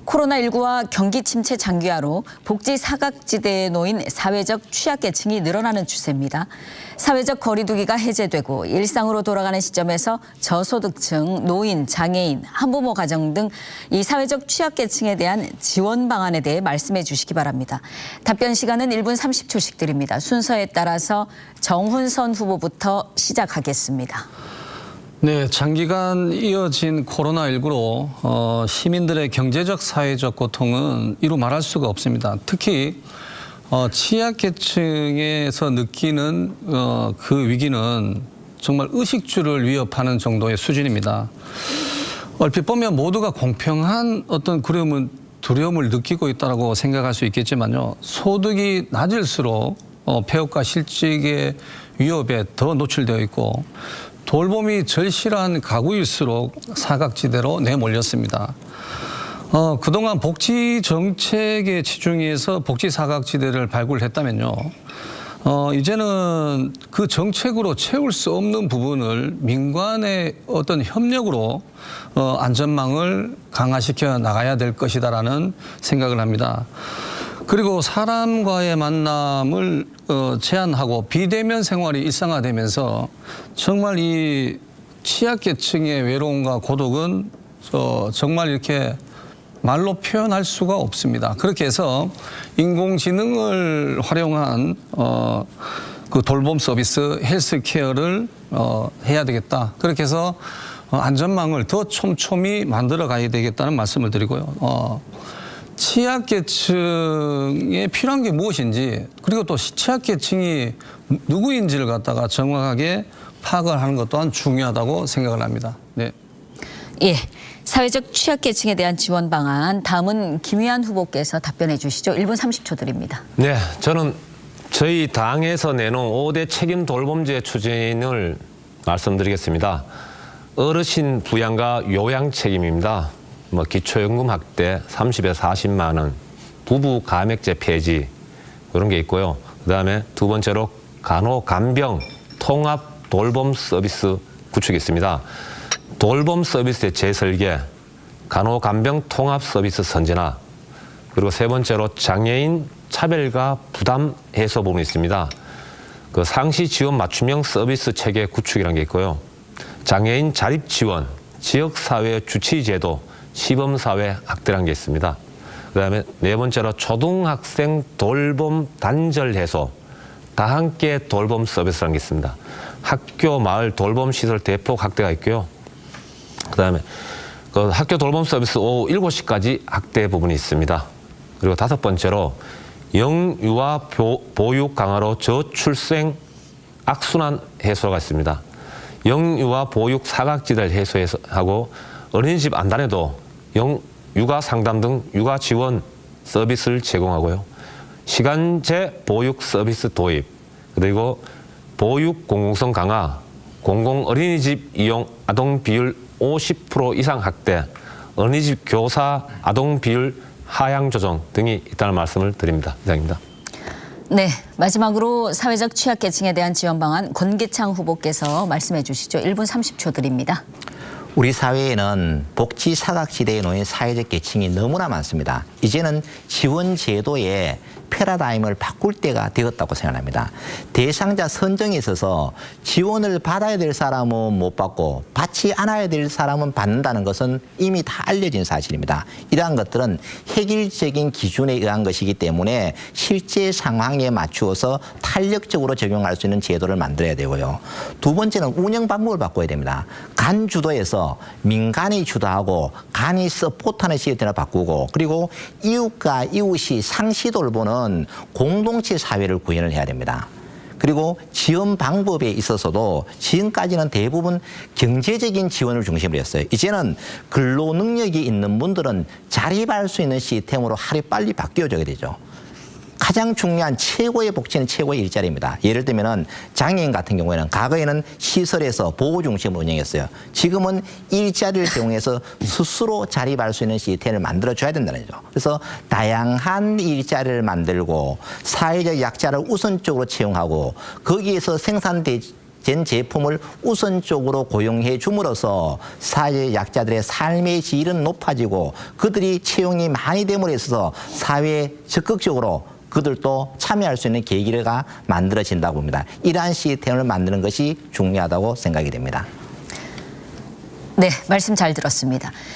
코로나19와 경기 침체 장기화로 복지 사각지대에 놓인 사회적 취약계층이 늘어나는 추세입니다. 사회적 거리두기가 해제되고 일상으로 돌아가는 시점에서 저소득층, 노인, 장애인, 한부모 가정 등 이 사회적 취약계층에 대한 지원 방안에 대해 말씀해 주시기 바랍니다. 답변 시간은 1분 30초씩 드립니다. 순서에 따라서 정훈선 후보부터 시작하겠습니다. 네, 장기간 이어진 코로나19로 시민들의 경제적, 사회적 고통은 이루 말할 수가 없습니다. 특히 취약계층에서 느끼는 그 위기는 정말 의식주를 위협하는 정도의 수준입니다. 얼핏 보면 모두가 공평한 어떤 두려움을 느끼고 있다고 생각할 수 있겠지만요. 소득이 낮을수록 폐업과 실직의 위협에 더 노출되어 있고 돌봄이 절실한 가구일수록 사각지대로 내몰렸습니다. 그동안 복지 정책에 치중해서 복지 사각지대를 발굴했다면요. 이제는 그 정책으로 채울 수 없는 부분을 민관의 어떤 협력으로 안전망을 강화시켜 나가야 될 것이다라는 생각을 합니다. 그리고 사람과의 만남을 제한하고 비대면 생활이 일상화되면서 정말 이 취약계층의 외로움과 고독은 정말 이렇게 말로 표현할 수가 없습니다. 그렇게 해서 인공지능을 활용한 그 돌봄 서비스 헬스케어를 해야 되겠다. 그렇게 해서 안전망을 더 촘촘히 만들어 가야 되겠다는 말씀을 드리고요. 취약계층에 필요한 게 무엇인지 그리고 또 취약계층이 누구인지를 갖다가 정확하게 파악을 하는 것 또한 중요하다고 생각을 합니다. 네. 예, 사회적 취약계층에 대한 지원 방안 다음은 김희한 후보께서 답변해 주시죠. 1분 30초 드립니다. 네, 저는 저희 당에서 내놓은 5대 책임 돌봄제 추진을 말씀드리겠습니다. 어르신 부양과 요양 책임입니다. 기초연금 확대 30에서 40만 원, 부부 감액제 폐지 이런 게 있고요. 그다음에 두 번째로 간호간병 통합 돌봄 서비스 구축이 있습니다. 돌봄 서비스의 재설계, 간호간병 통합 서비스 선진화, 그리고 세 번째로 장애인 차별과 부담 해소 부분이 있습니다. 그 상시 지원 맞춤형 서비스 체계 구축이라는 게 있고요. 장애인 자립 지원, 지역사회 주치 제도, 시범사회 학대라는 게 있습니다. 그다음에 네 번째로 초등학생 돌봄 단절 해소, 다 함께 돌봄 서비스라는 게 있습니다. 학교 마을 돌봄 시설 대폭 확대가 있고요. 그다음에 그 학교 돌봄 서비스 오후 7시까지 확대 부분이 있습니다. 그리고 다섯 번째로 영유아 보육 강화로 저출생 악순환 해소가 있습니다. 영유아 보육 사각지대를 해소하고 어린이집 안단에도 육아 상담 등 육아 지원 서비스를 제공하고요. 시간제 보육 서비스 도입, 그리고 보육 공공성 강화, 공공 어린이집 이용 아동 비율 50% 이상 확대, 어린이집 교사 아동 비율 하향 조정 등이 있다는 말씀을 드립니다. 이상입니다. 네, 마지막으로 사회적 취약계층에 대한 지원 방안 권기창 후보께서 말씀해 주시죠. 1분 30초 드립니다. 우리 사회에는 복지 사각지대에 놓인 사회적 계층이 너무나 많습니다. 이제는 지원 제도의 패러다임을 바꿀 때가 되었다고 생각합니다. 대상자 선정에 있어서 지원을 받아야 될 사람은 못 받고 받지 않아야 될 사람은 받는다는 것은 이미 다 알려진 사실입니다. 이러한 것들은 획일적인 기준에 의한 것이기 때문에 실제 상황에 맞추어서 탄력적으로 적용할 수 있는 제도를 만들어야 되고요. 두 번째는 운영 방법을 바꿔야 됩니다. 간 주도에서 민간이 주도하고 간이 서포트하는 시스템을 바꾸고, 그리고 이웃과 이웃이 상시 돌보는 공동체 사회를 구현을 해야 됩니다. 그리고 지원 방법에 있어서도 지금까지는 대부분 경제적인 지원을 중심으로 했어요. 이제는 근로 능력이 있는 분들은 자립할 수 있는 시스템으로 하루빨리 바뀌어져야 되죠. 가장 중요한 최고의 복지는 최고의 일자리입니다. 예를 들면 장애인 같은 경우에는 과거에는 시설에서 보호 중심으로 운영했어요. 지금은 일자리를 제공해서 스스로 자립할 수 있는 시스템을 만들어줘야 된다는 거죠. 그래서 다양한 일자리를 만들고 사회적 약자를 우선적으로 채용하고 거기에서 생산되지 된 제품을 우선적으로 고용해 줌으로써 사회 약자들의 삶의 질은 높아지고 그들이 채용이 많이 됨으로 있어서 사회에 적극적으로 그들도 참여할 수 있는 계기가 만들어진다고 봅니다. 이러한 시스템을 만드는 것이 중요하다고 생각이 됩니다. 네, 말씀 잘 들었습니다.